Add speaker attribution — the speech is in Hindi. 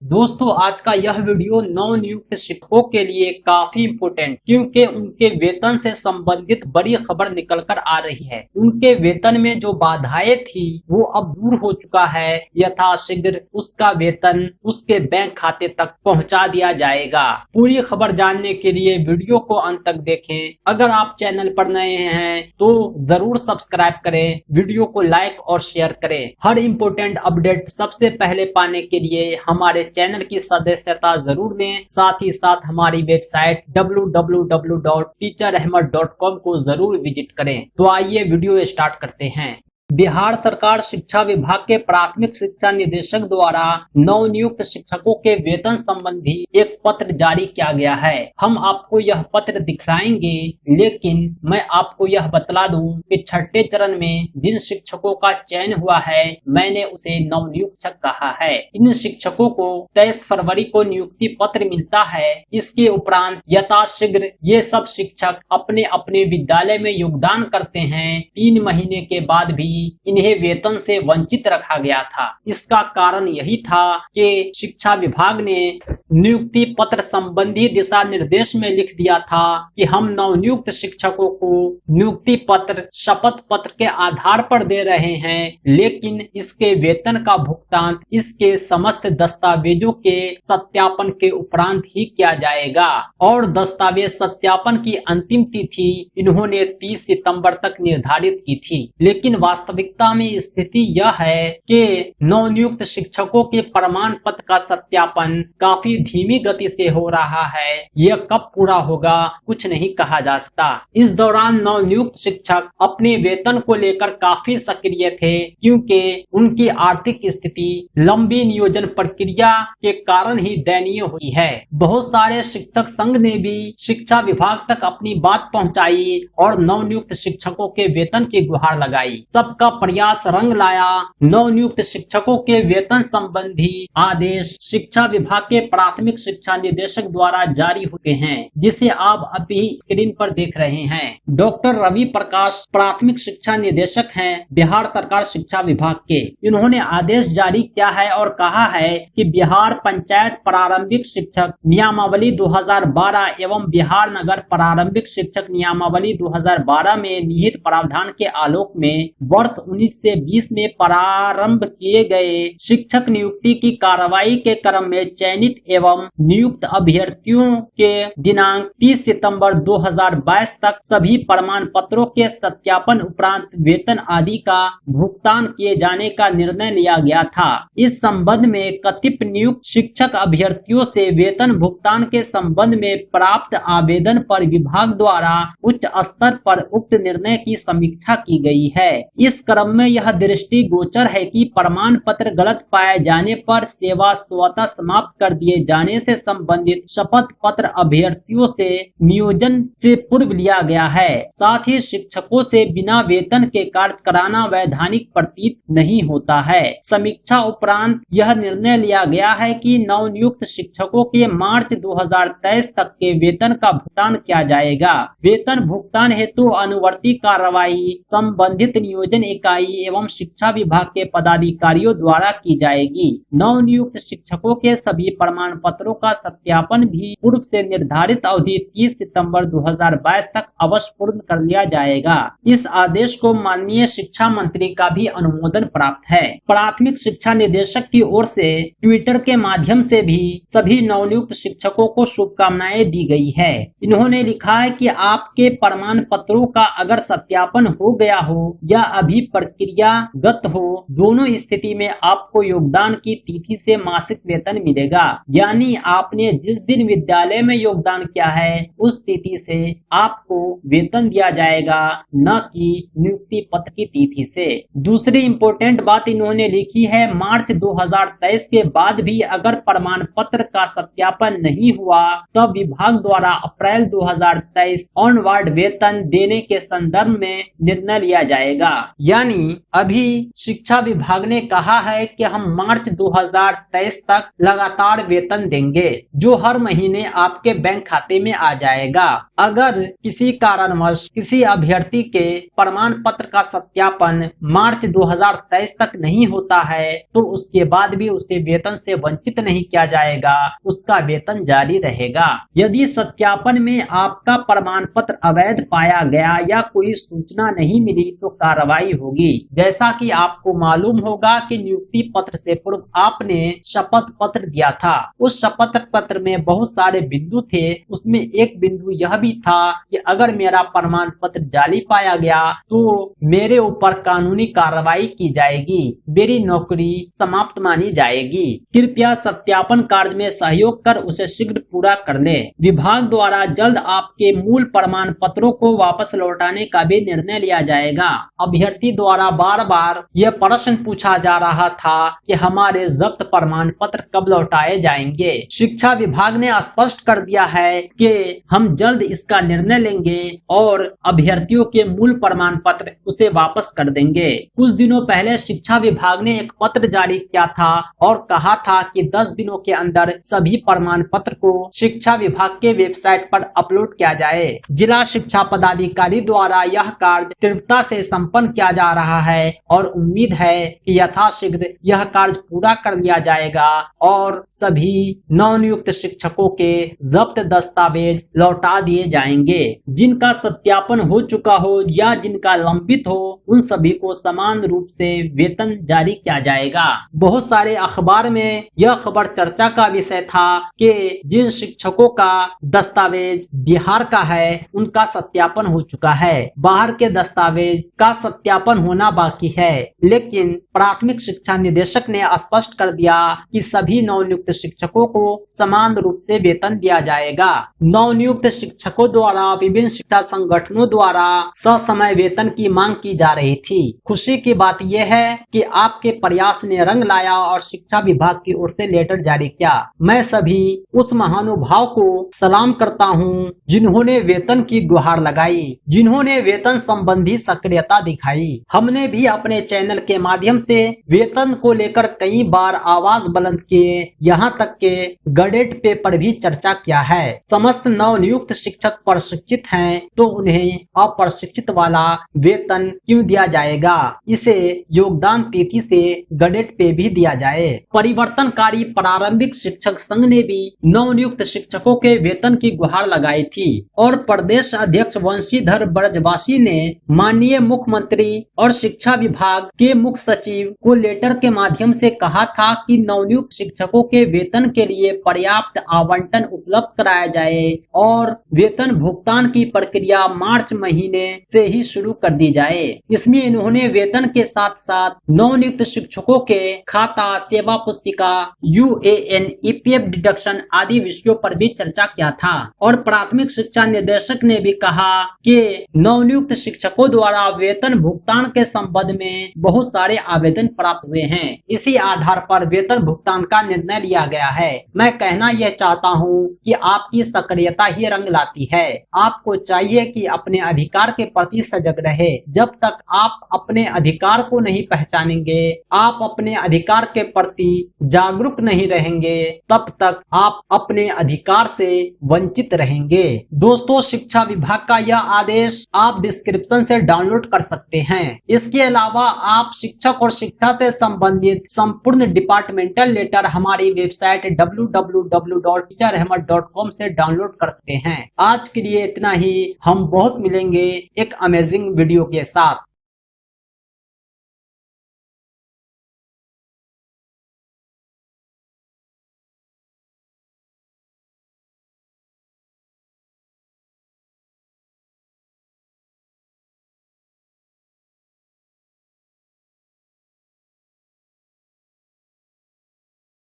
Speaker 1: दोस्तों आज का यह वीडियो नवनियुक्त शिक्षकों के लिए काफी इम्पोर्टेंट, क्योंकि उनके वेतन से संबंधित बड़ी खबर निकल कर आ रही है। उनके वेतन में जो बाधाएं थी वो अब दूर हो चुका है। यथाशीघ्र उसका वेतन उसके बैंक खाते तक पहुंचा दिया जाएगा। पूरी खबर जानने के लिए वीडियो को अंत तक देखें। अगर आप चैनल पर नए हैं तो जरूर सब्सक्राइब करें, वीडियो को लाइक और शेयर करें। हर इम्पोर्टेंट अपडेट सबसे पहले पाने के लिए हमारे चैनल की सदस्यता जरूर लें। साथ ही साथ हमारी वेबसाइट www.teacherahmed.com को जरूर विजिट करें। तो आइए वीडियो स्टार्ट करते हैं। बिहार सरकार शिक्षा विभाग के प्राथमिक शिक्षा निदेशक द्वारा नवनियुक्त शिक्षकों के वेतन संबंधी एक पत्र जारी किया गया है। हम आपको यह पत्र दिखाएंगे, लेकिन मैं आपको यह बतला दूं कि छठे चरण में जिन शिक्षकों का चयन हुआ है मैंने उसे नवनियुक्त कहा है। इन शिक्षकों को 23 फरवरी को नियुक्ति पत्र मिलता है। इसके उपरांत यथाशीघ्र ये सब शिक्षक अपने अपने विद्यालय में योगदान करते हैं। 3 महीने के बाद भी इन्हें वेतन से वंचित रखा गया था। इसका कारण यही था कि शिक्षा विभाग ने नियुक्ति पत्र संबंधी दिशा निर्देश में लिख दिया था कि हम नवनियुक्त शिक्षकों को नियुक्ति पत्र शपथ पत्र के आधार पर दे रहे हैं, लेकिन इसके वेतन का भुगतान इसके समस्त दस्तावेजों के सत्यापन के उपरांत ही किया जाएगा। और दस्तावेज सत्यापन की अंतिम तिथि इन्होंने 30 सितंबर तक निर्धारित की थी। लेकिन वास्तविकता में स्थिति यह है कि नवनियुक्त शिक्षकों के प्रमाण पत्र का सत्यापन काफी धीमी गति से हो रहा है। यह कब पूरा होगा कुछ नहीं कहा जा सकता। इस दौरान नवनियुक्त शिक्षक अपने वेतन को लेकर काफी सक्रिय थे, क्योंकि उनकी आर्थिक स्थिति लंबी नियोजन प्रक्रिया के कारण ही दयनीय हुई है। बहुत सारे शिक्षक संघ ने भी शिक्षा विभाग तक अपनी बात पहुंचाई और नवनियुक्त शिक्षकों के वेतन की गुहार लगाई। सबका प्रयास रंग लाया। नवनियुक्त शिक्षकों के वेतन संबंधी आदेश शिक्षा विभाग के प्राथमिक शिक्षा निदेशक द्वारा जारी हुए हैं, जिसे आप अभी स्क्रीन पर देख रहे हैं। डॉक्टर रवि प्रकाश प्राथमिक शिक्षा निदेशक हैं बिहार सरकार शिक्षा विभाग के। इन्होंने आदेश जारी किया है और कहा है कि बिहार पंचायत प्रारंभिक शिक्षक नियमावली 2012 एवं बिहार नगर प्रारंभिक शिक्षक नियमावली 2012 में निहित प्रावधान के आलोक में वर्ष 19 से 20 में प्रारंभ किए गए शिक्षक नियुक्ति की कार्रवाई के क्रम में चयनित एवं नियुक्त अभ्यर्थियों के दिनांक 30 सितंबर 2022 तक सभी प्रमाण पत्रों के सत्यापन उपरांत वेतन आदि का भुगतान किए जाने का निर्णय लिया गया था। इस संबंध में कथित नियुक्त शिक्षक अभ्यर्थियों से वेतन भुगतान के संबंध में प्राप्त आवेदन पर विभाग द्वारा उच्च स्तर पर उक्त निर्णय की समीक्षा की गई है। इस क्रम में यह दृष्टि गोचर है कि प्रमाण पत्र गलत पाए जाने पर सेवा स्वतः समाप्त कर दिए जाने से संबंधित शपथ पत्र अभ्यर्थियों से नियोजन से पूर्व लिया गया है। साथ ही शिक्षकों से बिना वेतन के कार्य कराना वैधानिक प्रतीत नहीं होता है। समीक्षा उपरांत यह निर्णय लिया गया है कि नवनियुक्त शिक्षकों के मार्च 2023 तक के वेतन का भुगतान किया जाएगा। वेतन भुगतान हेतु अनुवर्ती कार्रवाई संबंधित नियोजन इकाई एवं शिक्षा विभाग के पदाधिकारियों द्वारा की जाएगी। नवनियुक्त शिक्षकों के सभी प्रमाण पत्रों का सत्यापन भी पूर्व से निर्धारित अवधि 30 सितंबर 2022 तक अवश्य पूर्ण कर लिया जाएगा। इस आदेश को माननीय शिक्षा मंत्री का भी अनुमोदन प्राप्त है। प्राथमिक शिक्षा निदेशक की ओर से ट्विटर के माध्यम से भी सभी नवनियुक्त शिक्षकों को शुभकामनाएं दी गई है। इन्होंने लिखा है कि आपके प्रमाण पत्रों का अगर सत्यापन हो गया हो या अभी प्रक्रियागत हो, दोनों स्थिति में आपको योगदान की तिथि से मासिक वेतन मिलेगा। यानी आपने जिस दिन विद्यालय में योगदान किया है उस तिथि से आपको वेतन दिया जाएगा, न कि नियुक्ति पत्र की तिथि से। दूसरी इम्पोर्टेंट बात इन्होंने लिखी है, मार्च 2023 के बाद भी अगर प्रमाण पत्र का सत्यापन नहीं हुआ तब विभाग द्वारा अप्रैल 2023 ऑनवर्ड वेतन देने के संदर्भ में निर्णय लिया जाएगा। यानी अभी शिक्षा विभाग ने कहा है कि हम मार्च 2023 तक लगातार वेतन वेतन देंगे, जो हर महीने आपके बैंक खाते में आ जाएगा। अगर किसी कारणवश किसी अभ्यर्थी के प्रमाण पत्र का सत्यापन मार्च 2023 तक नहीं होता है तो उसके बाद भी उसे वेतन से वंचित नहीं किया जाएगा, उसका वेतन जारी रहेगा। यदि सत्यापन में आपका प्रमाण पत्र अवैध पाया गया या कोई सूचना नहीं मिली तो कार्रवाई होगी। जैसा कि आपको मालूम होगा कि नियुक्ति पत्र से पूर्व आपने शपथ पत्र दिया था। उस शपथ पत्र में बहुत सारे बिंदु थे, उसमें एक बिंदु यह भी था कि अगर मेरा प्रमाण पत्र जाली पाया गया तो मेरे ऊपर कानूनी कार्रवाई की जाएगी, मेरी नौकरी समाप्त मानी जाएगी। कृपया सत्यापन कार्य में सहयोग कर उसे शीघ्र पूरा कर लें। विभाग द्वारा जल्द आपके मूल प्रमाण पत्रों को वापस लौटाने का भी निर्णय लिया जाएगा। अभ्यर्थी द्वारा बार बार यह प्रश्न पूछा जा रहा था कि हमारे जब्त प्रमाण पत्र कब लौटाए जाएंगे। शिक्षा विभाग ने स्पष्ट कर दिया है कि हम जल्द इसका निर्णय लेंगे और अभ्यर्थियों के मूल प्रमाण पत्र उसे वापस कर देंगे। कुछ दिनों पहले शिक्षा विभाग ने एक पत्र जारी किया था और कहा था कि 10 दिनों के अंदर सभी प्रमाण पत्र को शिक्षा विभाग के वेबसाइट पर अपलोड किया जाए। जिला शिक्षा पदाधिकारी द्वारा यह कार्य तीव्रता से संपन्न किया जा रहा है और उम्मीद है कि यथाशीघ्र यह कार्य पूरा कर लिया जाएगा और सभी नवनियुक्त शिक्षकों के जब्त दस्तावेज लौटा दिए जाएंगे। जिनका सत्यापन हो चुका हो या जिनका लंबित हो उन सभी को समान रूप से वेतन जारी किया जाएगा। बहुत सारे अखबार में यह खबर चर्चा का विषय था कि जिन शिक्षकों का दस्तावेज बिहार का है उनका सत्यापन हो चुका है, बाहर के दस्तावेज का सत्यापन होना बाकी है। लेकिन प्राथमिक शिक्षा निदेशक ने स्पष्ट कर दिया कि सभी नवनियुक्त शिक्षकों को समान रूप से वेतन दिया जाएगा। नवनियुक्त शिक्षकों द्वारा विभिन्न शिक्षा संगठनों द्वारा ससमय वेतन की मांग की जा रही थी। खुशी की बात यह है कि आपके प्रयास ने रंग लाया और शिक्षा विभाग की ओर से लेटर जारी किया। मैं सभी उस महानुभाव को सलाम करता हूं जिन्होंने वेतन की गुहार लगाई, जिन्होंने वेतन संबंधी सक्रियता दिखाई। हमने भी अपने चैनल के माध्यम से वेतन को लेकर कई बार आवाज बुलंद किए, यहाँ तक के गडेट पे पर भी चर्चा किया है। समस्त नवनियुक्त शिक्षक प्रशिक्षित हैं तो उन्हें अप्रशिक्षित वाला वेतन क्यों दिया जाएगा? इसे योगदान तिथि से गडेट पे भी दिया जाए। परिवर्तनकारी प्रारंभिक शिक्षक संघ ने भी नवनियुक्त शिक्षकों के वेतन की गुहार लगाई थी और प्रदेश अध्यक्ष वंशीधर ब्रजवासी ने माननीय मुख्यमंत्री और शिक्षा विभाग के मुख्य सचिव को लेटर के माध्यम से कहा था कि नवनियुक्त शिक्षकों के वेतन के लिए पर्याप्त आवंटन उपलब्ध कराया जाए और वेतन भुगतान की प्रक्रिया मार्च महीने से ही शुरू कर दी जाए। इसमें इन्होंने वेतन के साथ साथ नवनियुक्त शिक्षकों के खाता, सेवा पुस्तिका, UAN, EPF डिडक्शन आदि विषयों पर भी चर्चा किया था और प्राथमिक शिक्षा निदेशक ने भी कहा कि नवनियुक्त शिक्षकों द्वारा वेतन भुगतान के संबंध में बहुत सारे आवेदन प्राप्त हुए हैं। इसी आधार पर वेतन भुगतान का निर्णय लिया गया है। मैं कहना यह चाहता हूँ कि आपकी सक्रियता ही रंग लाती है। आपको चाहिए कि अपने अधिकार के प्रति सजग रहे। जब तक आप अपने अधिकार को नहीं पहचानेंगे, आप अपने अधिकार के प्रति जागरूक नहीं रहेंगे, तब तक आप अपने अधिकार से वंचित रहेंगे। दोस्तों, शिक्षा विभाग का यह आदेश आप डिस्क्रिप्शन से डाउनलोड कर सकते हैं। इसके अलावा आप शिक्षक और शिक्षा से संबंधित संपूर्ण डिपार्टमेंटल लेटर हमारी वेबसाइट www.teacherahmed.com से डाउनलोड कर सकते हैं। आज के लिए इतना ही। हम बहुत मिलेंगे एक अमेजिंग वीडियो के साथ।